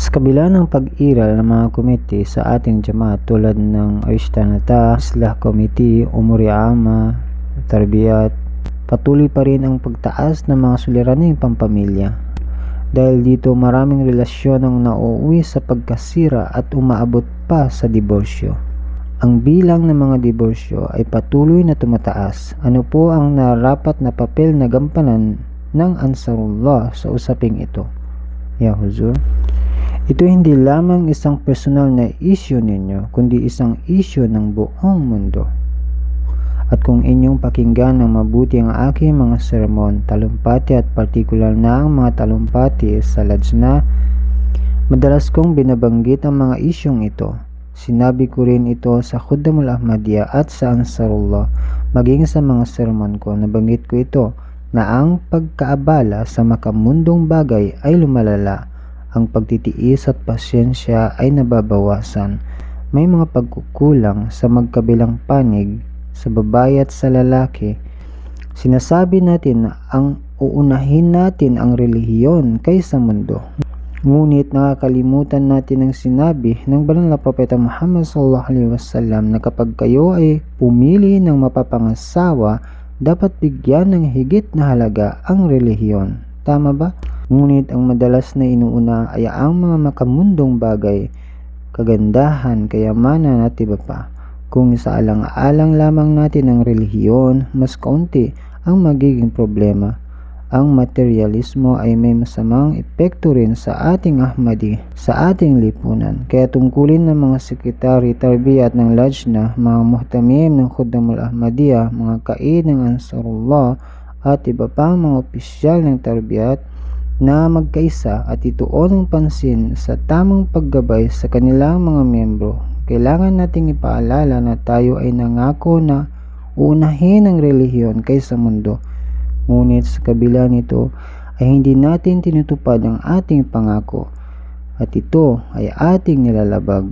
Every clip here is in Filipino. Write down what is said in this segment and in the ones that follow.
Sa kabila ng pag-iral ng mga komite sa ating Jamaat tulad ng Arishtanata, Islah Committee, Umuri Ama, Tarbiyat, patuloy pa rin ang pagtaas ng mga suliraning pampamilya. Dahil dito maraming relasyon ang nauuwi sa pagkasira at umaabot pa sa diborsyo. Ang bilang ng mga diborsyo ay patuloy na tumataas. Ano po ang narapat na papel na gampanan ng Ansarullah sa usaping ito? Ya Huzur, ito hindi lamang isang personal na issue ninyo, kundi isang issue ng buong mundo. At kung inyong pakinggan ng mabuti ang aking mga sermon, talumpati at partikular na ang mga talumpati sa Lajna, madalas kong binabanggit ang mga isyong ito. Sinabi ko rin ito sa Khuddamul Ahmadiyya at sa Ansarullah, maging sa mga sermon ko, nabanggit ko ito na ang pagkaabala sa makamundong bagay ay lumalala. Ang pagtitiis at pasyensya ay nababawasan. May mga pagkukulang sa magkabilang panig sa babae at sa lalaki. Sinasabi natin na ang uunahin natin ang relihiyon kaysa mundo. Ngunit nakakalimutan natin ang sinabi ng banal na propeta Muhammad sallallahu alaihi wasallam na kapag kayo ay pumili ng mapapangasawa, dapat bigyan ng higit na halaga ang relihiyon. Tama ba? Ngunit ang madalas na inuuna ay ang mga makamundong bagay, kagandahan, kayamanan at iba pa. Kung isaalang-alang lamang natin ang relihiyon, mas kaunti ang magiging problema. Ang materialismo ay may masamang epekto rin sa ating Ahmadi, sa ating lipunan. Kaya tungkulin ng mga sekretary, tarbiyat ng Lajna, mga muhtamim ng Khuddamul Ahmadiyya, mga kaid ng Ansarullah at iba pang mga opisyal ng tarbiyat na magkaisa at ituon ang pansin sa tamang paggabay sa kanilang mga miyembro. Kailangan nating ipaalala na tayo ay nangako na uunahin ang relihiyon kaysa mundo. Ngunit sa kabila nito ay hindi natin tinutupad ang ating pangako at ito ay ating nilalabag.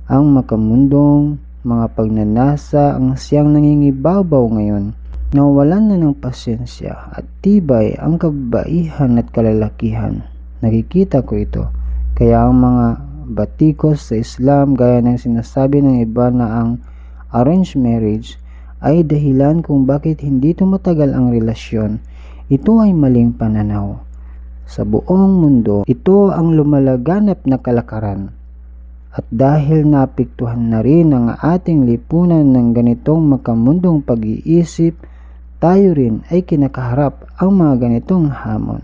Ang makamundong mga pagnanasa ang siyang nangingibabaw ngayon. Nawalan na ng pasyensya at tibay ang kababaihan at kalalakihan. Nakikita ko ito. Kaya ang mga batikos sa Islam gaya ng sinasabi ng iba na ang arranged marriage ay dahilan kung bakit hindi tumatagal ang relasyon. Ito ay maling pananaw. Sa buong mundo, ito ang lumalaganap na kalakaran. At dahil naapektuhan na rin ang ating lipunan ng ganitong makamundong pag-iisip, tayo rin ay kinakaharap ang mga ganitong hamon.